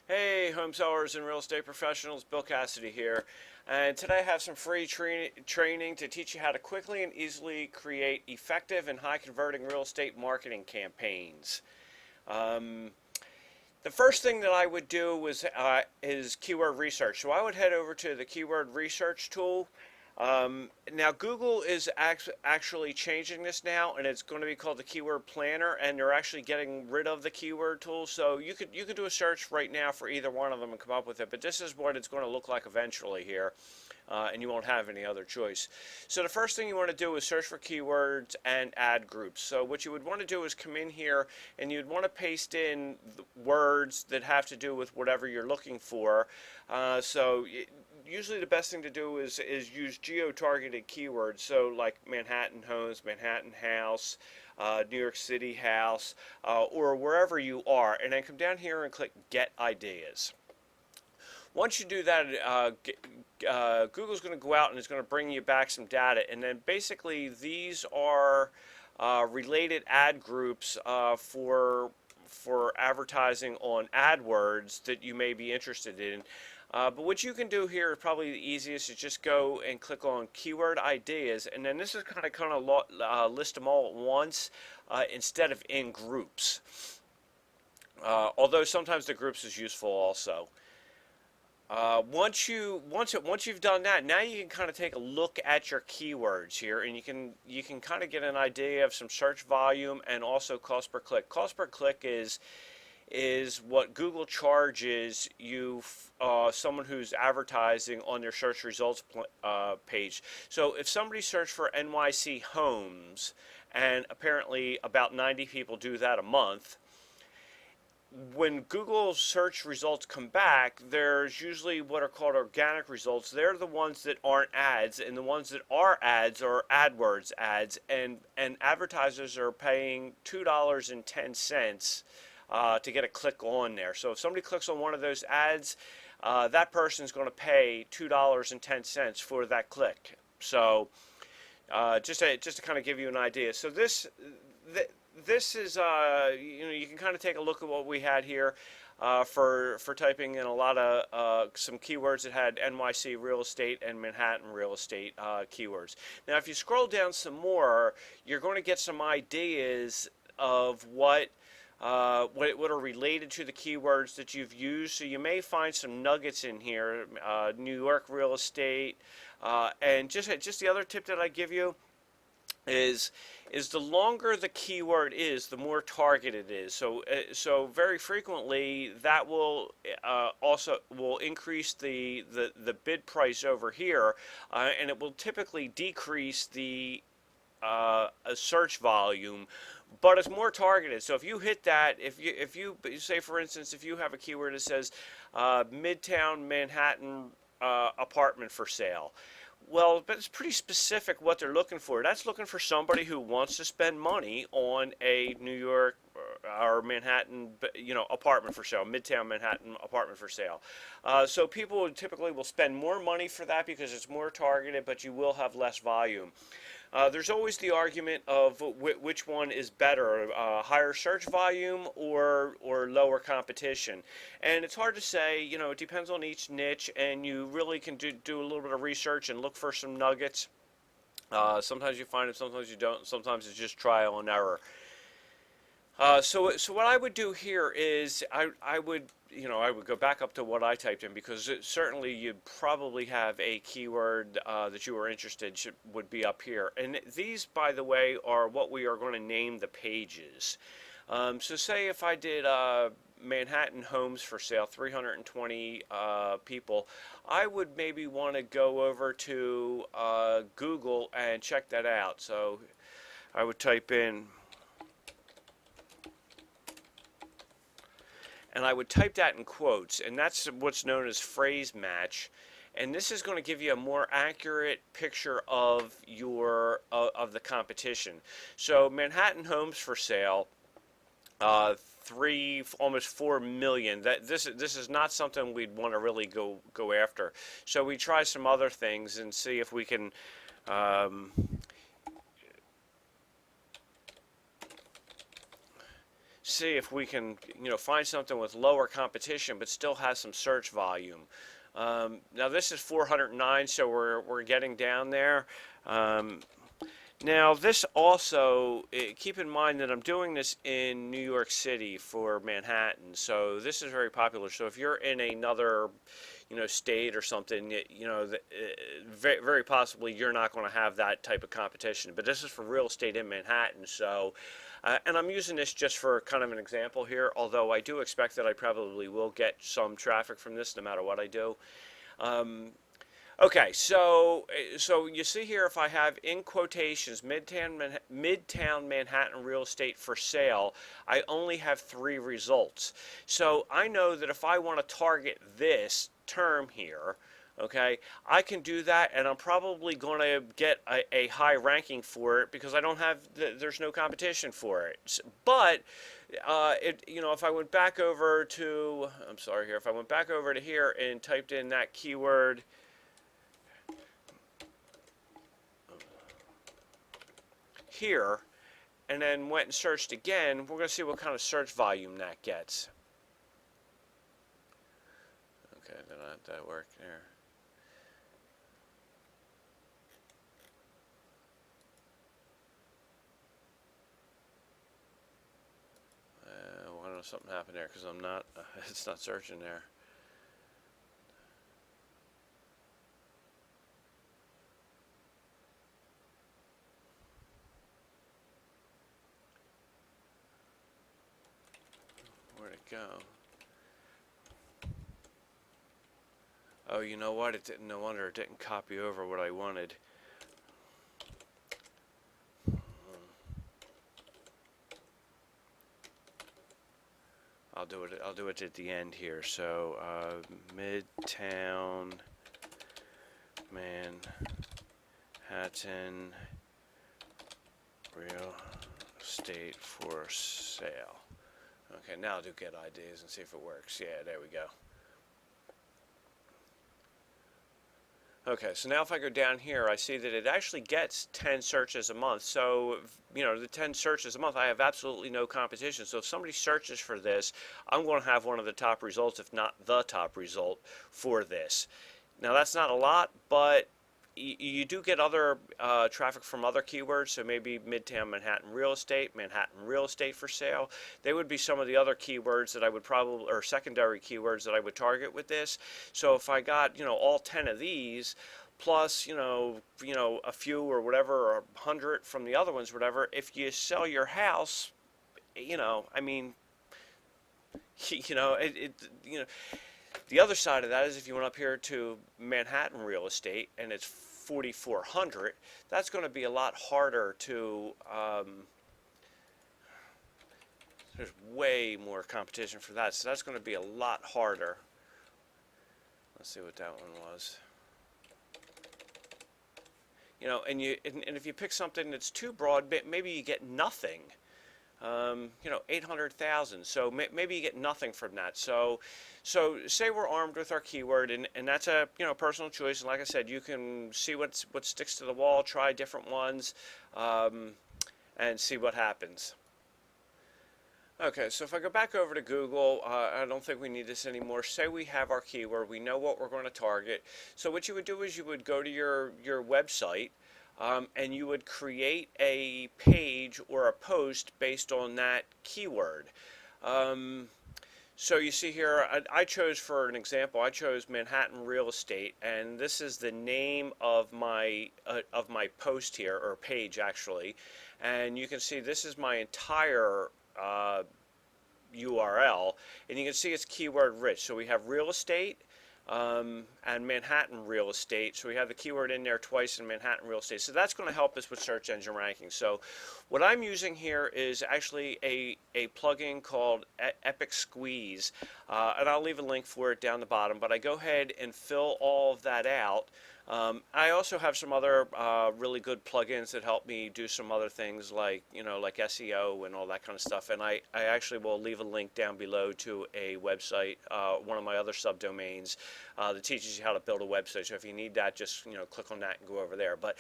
Hey, home sellers and real estate professionals, Bill Cassidy here. And today I have some free training to teach you how to quickly and easily create effective and high converting real estate marketing campaigns. Um, the first thing that I would do is keyword research. So I would head over to the keyword research tool. Now Google is actually changing this now, and it's going to be called the Keyword Planner, and they're actually getting rid of the keyword tool. So you could do a search right now for either one of them and come up with it. But this is what it's going to look like eventually here. And you won't have any other choice. So the first thing you want to do is search for keywords and add groups. So what you would want to do is come in here and you'd want to paste in words that have to do with whatever you're looking for. Usually the best thing to do is use geo-targeted keywords, so like Manhattan homes, Manhattan house, New York City house, or wherever you are, and then come down here and click Get Ideas. Once you do that, Google's going to go out and it's going to bring you back some data, and then basically these are related ad groups for advertising on AdWords that you may be interested in. But what you can do here, probably the easiest, is just go and click on Keyword Ideas, and then this is kind of list them all at once instead of in groups. Although sometimes the groups is useful also. Once you've done that, now you can kind of take a look at your keywords here, and you can kind of get an idea of some search volume and also cost per click. Cost per click is what Google charges you, someone who's advertising on their search results page. So if somebody searched for NYC homes, and apparently about 90 people do that a month, when Google search results come back, there's usually what are called organic results. They're the ones that aren't ads, and the ones that are ads are AdWords ads, and advertisers are paying $2.10 to get a click on there. So if somebody clicks on one of those ads, that person's going to pay $2.10 for that click. So just to kind of give you an idea. So this is you can kind of take a look at what we had here for typing in a lot of some keywords that had NYC real estate and Manhattan real estate keywords. Now if you scroll down some more, you're going to get some ideas of what are related to the keywords that you've used. So you may find some nuggets in here, New York real estate, and just the other tip that I give you is the longer the keyword is, the more targeted it is. So very frequently that will also increase the bid price over here, and it will typically decrease the search volume, but it's more targeted. So if you hit that, if you say, for instance, if you have a keyword that says Midtown Manhattan apartment for sale, well, but it's pretty specific what they're looking for. That's looking for somebody who wants to spend money on a New York or Manhattan, apartment for sale, Midtown Manhattan apartment for sale. So people typically will spend more money for that because it's more targeted, but you will have less volume. There's always the argument of which one is better, higher search volume or lower competition. And it's hard to say, it depends on each niche, and you really can do a little bit of research and look for some nuggets. Sometimes you find it, sometimes you don't, sometimes it's just trial and error. So what I would do here is I would go back up to what I typed in, because certainly you'd probably have a keyword that you were interested would be up here. And these, by the way, are what we are going to name the pages. So say if I did Manhattan homes for sale, 320 people, I would maybe want to go over to Google and check that out. So I would type in, and I would type that in quotes, and that's what's known as phrase match. And this is going to give you a more accurate picture of of the competition. So Manhattan homes for sale, almost 4 million. This is not something we'd want to really go after. So we try some other things and see if we can. see if we can, find something with lower competition but still has some search volume. Now this is 409, so we're getting down there. Now this also, keep in mind that I'm doing this in New York City for Manhattan, so this is very popular. So if you're in another, state or something, very, very possibly you're not going to have that type of competition. But this is for real estate in Manhattan, so, and I'm using this just for kind of an example here, although I do expect that I probably will get some traffic from this no matter what I do. Okay, so you see here, if I have in quotations Midtown Manhattan real estate for sale, I only have 3 results. So I know that if I want to target this term here, okay, I can do that, and I'm probably going to get a high ranking for it because I don't have there's no competition for it. But if I went back over to, I'm sorry here, if I went back over to here and typed in that keyword here, and then went and searched again, we're going to see what kind of search volume that gets. Okay, then that work there. Why don't something happen there? Because I'm not, it's not searching there. Where'd it go? Oh, you know what? It didn't. No wonder it didn't copy over what I wanted. I'll do it. I'll do it at the end here. So Midtown Manhattan real estate for sale. Okay, now I'll do get ideas and see if it works. Yeah, there we go. Okay, so now if I go down here, I see that it actually gets 10 searches a month. So, the 10 searches a month, I have absolutely no competition. So if somebody searches for this, I'm going to have one of the top results, if not the top result for this. Now that's not a lot, but you do get other traffic from other keywords, so maybe Midtown Manhattan real estate for sale. They would be some of the other keywords that I would probably, or secondary keywords that I would target with this. So if I got, all 10 of these, plus, a few or whatever, or 100 from the other ones, whatever, if you sell your house, I mean, the other side of that is if you went up here to Manhattan real estate and it's 4,400, that's going to be a lot harder to, there's way more competition for that, so that's going to be a lot harder. Let's see what that one was. And if you pick something that's too broad, maybe you get nothing. 800,000. So maybe you get nothing from that. So say we're armed with our keyword, and that's a personal choice. And like I said, you can see what sticks to the wall, try different ones, and see what happens. Okay, so if I go back over to Google, I don't think we need this anymore. Say we have our keyword, we know what we're going to target. So what you would do is you would go to your website. And you would create a page or a post based on that keyword. So you see here, I chose, for an example, I chose Manhattan real estate, and this is the name of my post here, or page actually. And you can see this is my entire URL, and you can see it's keyword rich. So we have real estate. And Manhattan real estate. So we have the keyword in there twice in Manhattan real estate. So that's going to help us with search engine ranking. So what I'm using here is actually a plugin called Epic Squeeze. And I'll leave a link for it down the bottom. But I go ahead and fill all of that out. I also have some other really good plugins that help me do some other things like, like SEO and all that kind of stuff. And I actually will leave a link down below to a website, one of my other subdomains that teaches you how to build a website. So if you need that, just, click on that and go over there. But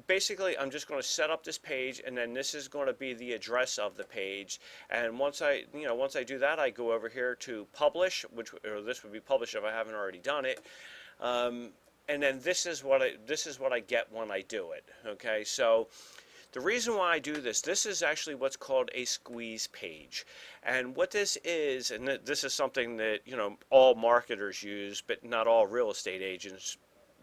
basically, I'm just going to set up this page, and then this is going to be the address of the page. And once I do that, I go over here to publish, or this would be publish if I haven't already done it. And then this is what I get when I do it. Okay, so the reason why I do this is actually what's called a squeeze page. And what this is, and this is something that, all marketers use, but not all real estate agents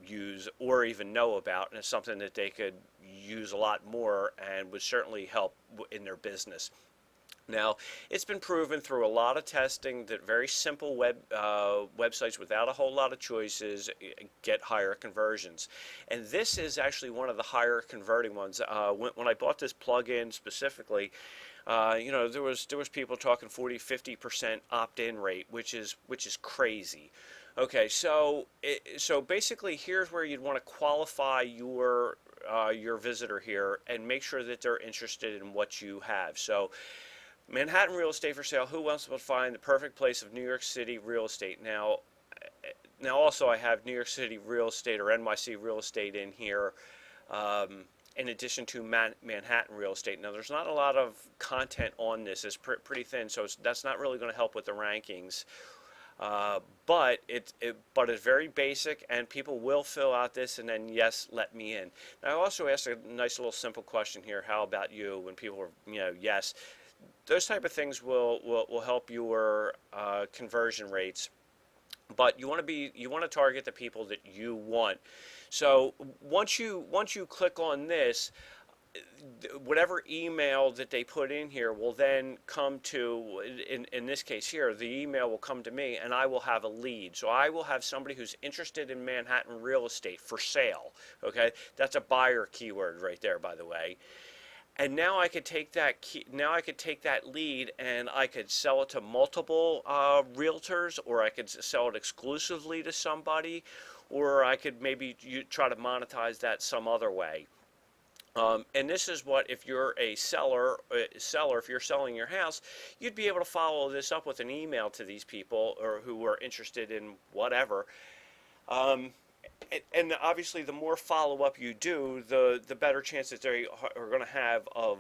use or even know about, and it's something that they could use a lot more and would certainly help in their business. Now, it's been proven through a lot of testing that very simple websites without a whole lot of choices get higher conversions. And this is actually one of the higher converting ones. When I bought this plugin specifically, there was people talking 40-50% opt-in rate, which is crazy. Okay, so basically, here's where you'd want to qualify your visitor here and make sure that they're interested in what you have. So, Manhattan real estate for sale. Who wants to find the perfect place of New York City real estate? Now also I have New York City real estate or NYC real estate in here, in addition to Manhattan real estate. Now there's not a lot of content on this. It's pretty thin, so that's not really going to help with the rankings. But it's very basic, and people will fill out this and then yes, let me in. Now I also asked a nice little simple question here. How about you? When people are yes. Those type of things will help your conversion rates, but you want to target the people that you want. So once you click on this, whatever email that they put in here will then come to, in this case here, the email will come to me, and I will have a lead. So I will have somebody who's interested in Manhattan real estate for sale. Okay, that's a buyer keyword right there, by the way. And now I could take that lead and I could sell it to multiple realtors, or I could sell it exclusively to somebody, or I could maybe try to monetize that some other way. And this is what, if you're a seller, if you're selling your house, you'd be able to follow this up with an email to these people or who are interested in whatever. And obviously, the more follow-up you do, the better chance that they are going to have of,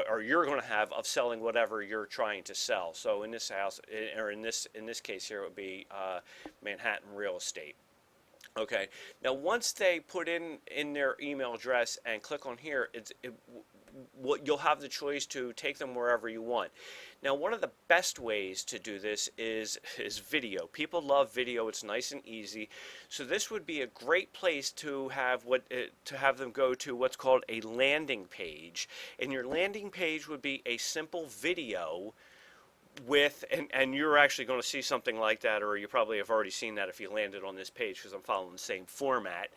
or you're going to have of selling whatever you're trying to sell. So in this house, or in this case here, it would be Manhattan real estate. Okay. Now, once they put in their email address and click on here, you'll have the choice to take them wherever you want. Now, one of the best ways to do this is video. People love video. It's nice and easy. So this would be a great place to have them go to what's called a landing page. And your landing page would be a simple video with, and you're actually going to see something like that, or you probably have already seen that if you landed on this page, because I'm following the same format.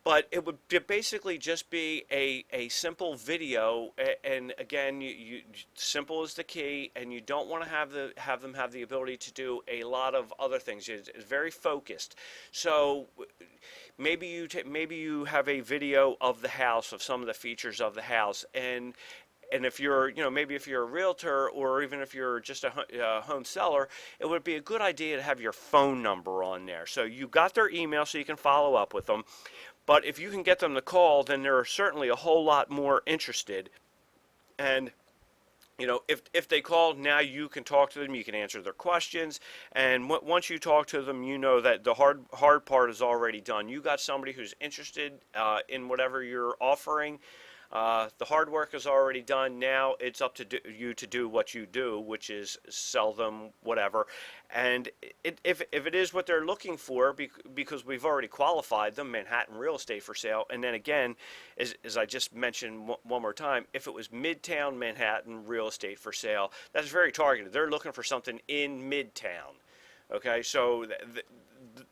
But it would basically just be a simple video, and again, simple is the key, and you don't want to have them have the ability to do a lot of other things. It's very focused. So maybe you have a video of the house, of some of the features of the house, and if you're, maybe if you're a realtor or even if you're just a home seller, it would be a good idea to have your phone number on there. So you got their email so you can follow up with them. But if you can get them to call, then they're certainly a whole lot more interested. And, if they call, now you can talk to them, you can answer their questions. And once you talk to them, you know that the hard part is already done. You got somebody who's interested in whatever you're offering. The hard work is already done. Now it's up to you to do what you do, which is sell them whatever. And if it is what they're looking for, because we've already qualified them, Manhattan real estate for sale. And then again, as I just mentioned one more time, if it was Midtown Manhattan real estate for sale, that's very targeted. They're looking for something in Midtown. Okay, so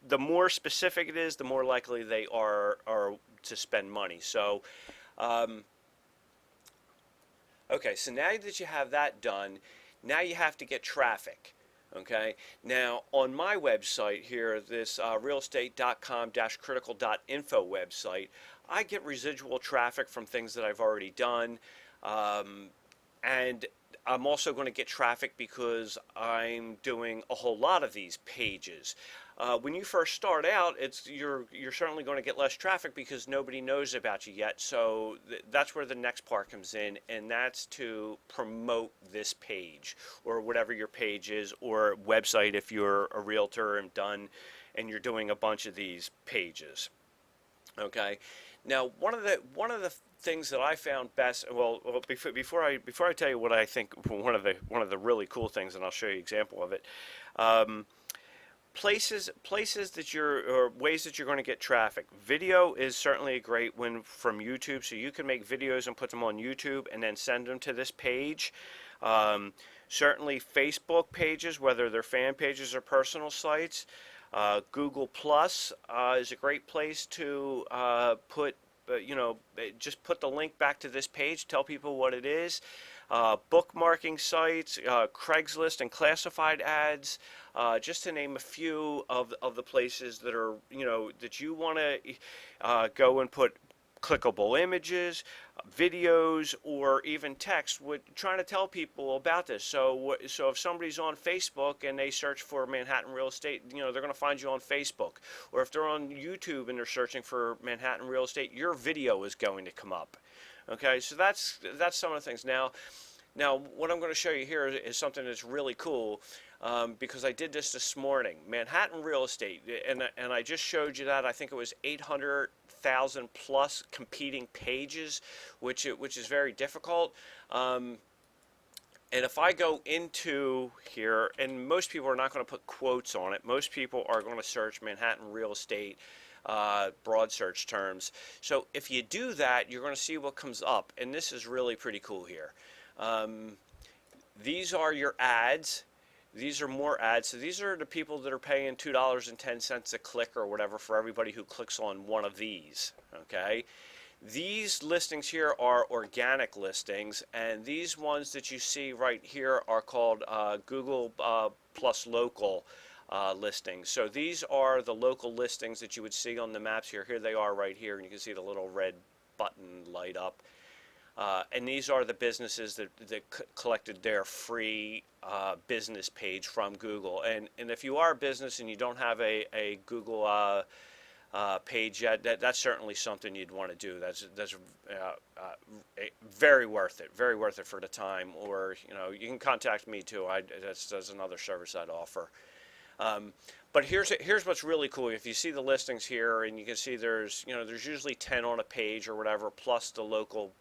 the more specific it is, the more likely they are to spend money. So. Okay, so now that you have that done, now you have to get traffic. Okay, now on my website here, this realestate.com-critical.info website, I get residual traffic from things that I've already done. Um, and I'm also going to get traffic because I'm doing a whole lot of these pages. When you first start out, you're certainly going to get less traffic because nobody knows about you yet. So that's where the next part comes in, and that's to promote this page or whatever your page is, or website if you're a realtor and done, and you're doing a bunch of these pages. Okay. Now, one of the things that I found best, well, before I tell you what I think one of the really cool things, and I'll show you an example of it. Um, places that you're or ways that you're going to get traffic. Video is certainly a great one from YouTube, so you can make videos and put them on YouTube and then send them to this page. Um, Certainly Facebook pages, whether they're fan pages or personal sites. Google Plus is a great place to just put the link back to this page, tell people what it is. Bookmarking sites, Craigslist and classified ads, just to name a few of the places that are, that you want to go and put clickable images, videos, or even text, trying to tell people about this. So if somebody's on Facebook and they search for Manhattan real estate, they're going to find you on Facebook. Or if they're on YouTube and they're searching for Manhattan real estate, your video is going to come up. Okay, so that's some of the things. Now what I'm going to show you here is something that's really cool. Because I did this morning. Manhattan real estate, and I just showed you that. I think it was 800,000 plus competing pages, which is very difficult. And if I go into here, and most people are not going to put quotes on it. Most people are going to search Manhattan real estate, broad search terms. So if you do that, you're going to see what comes up, and this is really pretty cool here. These are your ads. These are more ads. So these are the people that are paying $2.10 a click or whatever for everybody who clicks on one of these. Okay. These listings here are organic listings, and these ones that you see right here are called Google plus local listings. So these are the local listings that you would see on the maps here. Here they are right here, and you can see the little red button light up. And these are the businesses that collected their free business page from Google. And if you are a business and you don't have a Google page yet, that's certainly something you'd want to do. That's very worth it. Very worth it for the time. Or you can contact me too. That's another service I'd offer. But here's what's really cool. If you see the listings here, and you can see there's usually 10 on a page or whatever, plus the local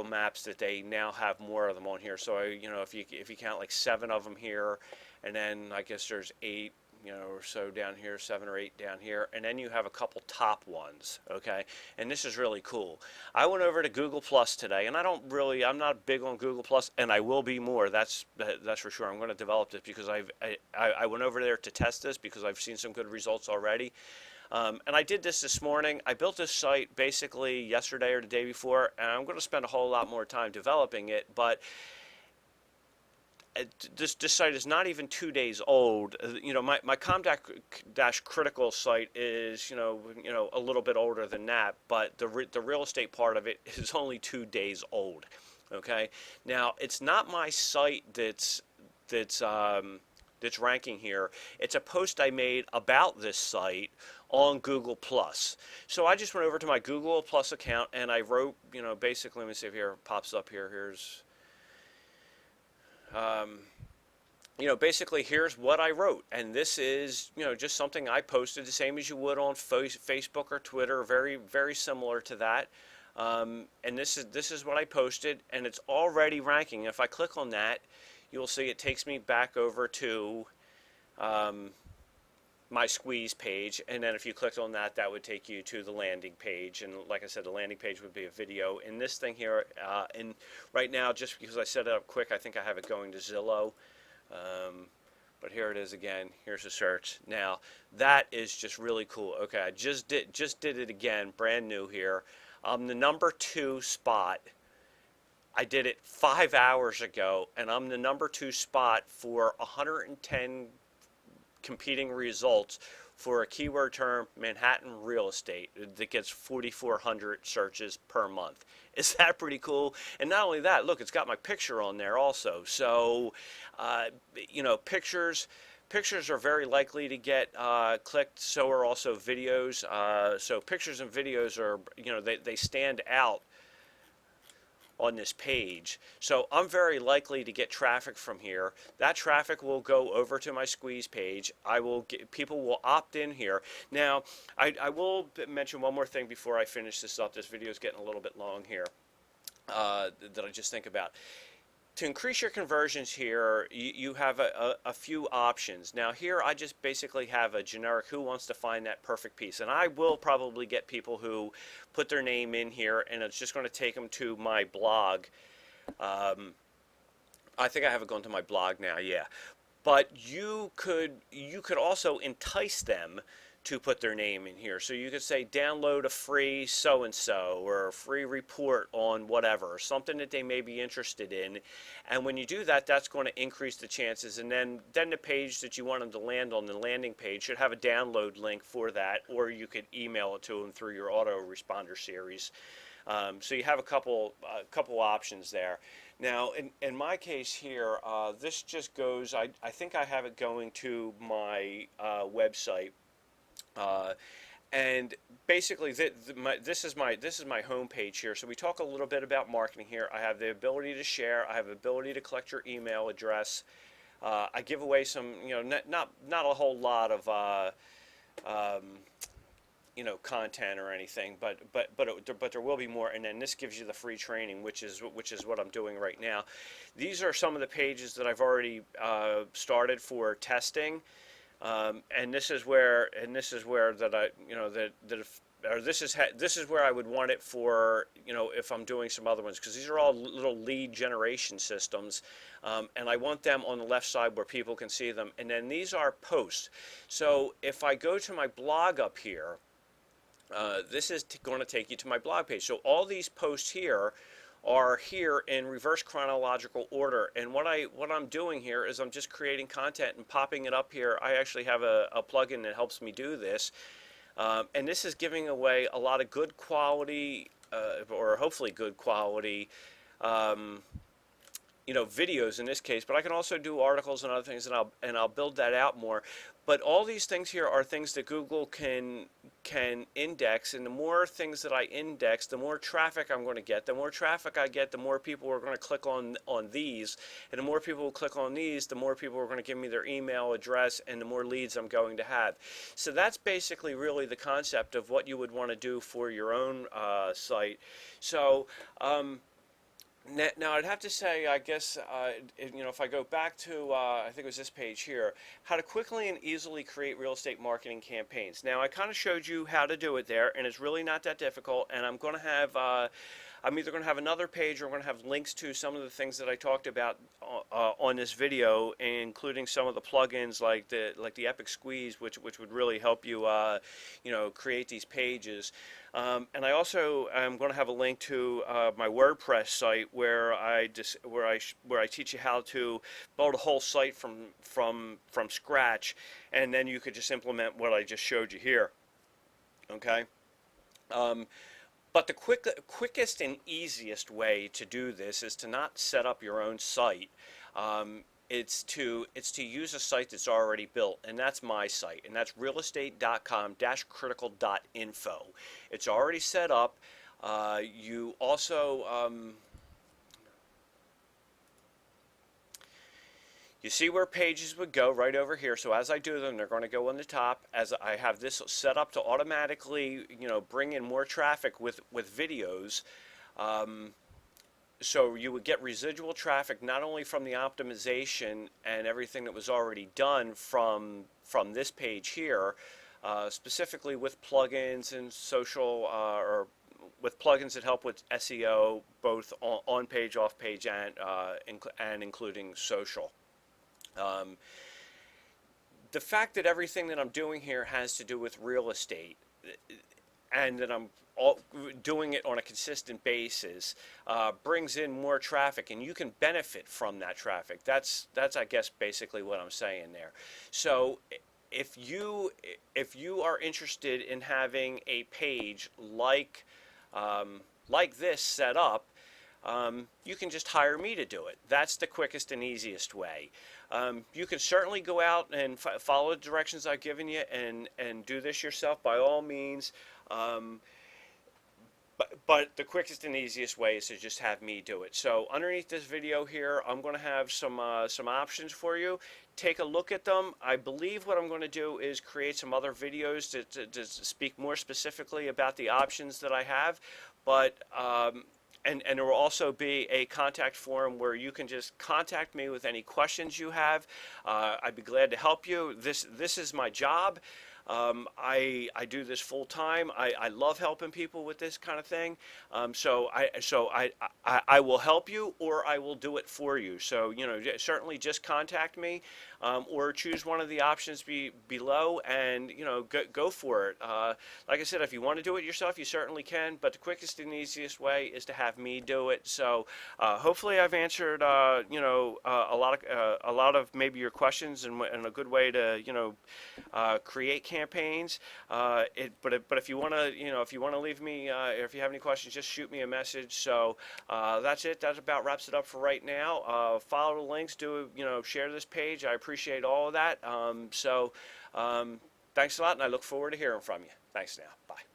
maps that they now have more of them on here. So if you count like 7 of them here, and then I guess there's 8 or so down here, 7 or 8 down here, and then you have a couple top ones. Okay, and this is really cool. I went over to Google Plus today, and I'm not big on Google Plus, and I will be more. That's for sure. I'm going to develop this because I went over there to test this because I've seen some good results already. And I did this morning. I built this site basically yesterday or the day before, and I'm going to spend a whole lot more time developing it. But this site is not even 2 days old. My Com-Critical site is a little bit older than that, but the real estate part of it is only 2 days old. Okay, now it's not my site that's ranking here. It's a post I made about this site on Google Plus. So I just went over to my Google Plus account and I wrote, basically, let me see if here it pops up here. Here's, basically here's what I wrote. And this is, just something I posted the same as you would on Facebook or Twitter, very, very similar to that. And this is what I posted, and it's already ranking. If I click on that, you'll see it takes me back over to my squeeze page, and then if you clicked on that, that would take you to the landing page. And like I said, the landing page would be a video. In this thing here, and right now, just because I set it up quick, I think I have it going to Zillow. But here it is again. Here's a search. Now that is just really cool. Okay, I just did it again, brand new here. The number 2 spot I did it 5 hours ago, and I'm the number 2 spot for 110 competing results for a keyword term, Manhattan real estate, that gets 4,400 searches per month. Is that pretty cool? And not only that, look, it's got my picture on there also. So, uh, pictures are very likely to get clicked. So are also videos. So pictures and videos are, they stand out on this page. So I'm very likely to get traffic from here. That traffic will go over to my squeeze page. People will opt in here. Now, I will mention one more thing before I finish this up. This video is getting a little bit long here, that I just think about. To increase your conversions here, you have a few options. Now here I just basically have a generic who wants to find that perfect piece. And I will probably get people who put their name in here, and it's just going to take them to my blog. I think I have it going to my blog now, yeah. But you could also entice them to put their name in here. So you could say download a free so-and-so or a free report on whatever, or something that they may be interested in. And when you do that, that's going to increase the chances. And then the page that you want them to land on, the landing page, should have a download link for that, or you could email it to them through your autoresponder series. So you have a couple options there. Now, in my case here, this just goes, I think I have it going to my website. And basically, this is my home page here. So we talk a little bit about marketing here. I have the ability to share. I have the ability to collect your email address. I give away some, not a whole lot of, content or anything, but there will be more. And then this gives you the free training, which is what I'm doing right now. These are some of the pages that I've already started for testing. And this is where that I, this is where I would want it for, if I'm doing some other ones, because these are all little lead generation systems, and I want them on the left side where people can see them. And then these are posts. So if I go to my blog up here, this is going to take you to my blog page. So all these posts here are here in reverse chronological order, and what I'm doing here is I'm just creating content and popping it up here. I actually have a plugin that helps me do this, and this is giving away a lot of good quality, or hopefully good quality, videos in this case. But I can also do articles and other things, and I'll build that out more. But all these things here are things that Google can index, and the more things that I index, the more traffic I'm going to get. The more traffic I get, the more people are going to click on these, and the more people will click on these, the more people are going to give me their email address, and the more leads I'm going to have. So that's basically really the concept of what you would want to do for your own site. So now I'd have to say, I guess, if I go back to, I think it was this page here, how to quickly and easily create real estate marketing campaigns. Now, I kind of showed you how to do it there, and it's really not that difficult, and I'm going to have, I'm either going to have another page, or I'm going to have links to some of the things that I talked about on this video, including some of the plugins like the Epic Squeeze, which would really help you, create these pages. And I also am going to have a link to my WordPress site where I teach you how to build a whole site from scratch, and then you could just implement what I just showed you here. Okay. But the quickest and easiest way to do this is to not set up your own site. It's to use a site that's already built, and that's my site, and that's realestate.com-critical.info. It's already set up. You also you see where pages would go right over here. So as I do them, they're going to go on the top. As I have this set up to automatically, bring in more traffic with videos. So you would get residual traffic not only from the optimization and everything that was already done from this page here, specifically with plugins and social, or with plugins that help with SEO, both on page, off page, and including social. The fact that everything that I'm doing here has to do with real estate, and that I'm doing it on a consistent basis brings in more traffic, and you can benefit from that traffic. That's I guess basically what I'm saying there. So if you are interested in having a page like this set up, you can just hire me to do it. That's the quickest and easiest way. You can certainly go out and follow the directions I've given you and do this yourself by all means. But the quickest and easiest way is to just have me do it. So underneath this video here, I'm going to have some options for you. Take a look at them. I believe what I'm going to do is create some other videos to speak more specifically about the options that I have. But and there will also be a contact form where you can just contact me with any questions you have. I'd be glad to help you. This is my job. I do this full time. I love helping people with this kind of thing. So I will help you, or I will do it for you. So certainly just contact me, or choose one of the options below, and go for it. Like I said, if you want to do it yourself, you certainly can. But the quickest and easiest way is to have me do it. So hopefully I've answered a lot of maybe your questions, and a good way to create campaigns. But if you want to leave me, if you have any questions, just shoot me a message. So that's it. That about wraps it up for right now. Follow the links. Share this page. I appreciate all of that. Thanks a lot, and I look forward to hearing from you. Thanks now. Bye.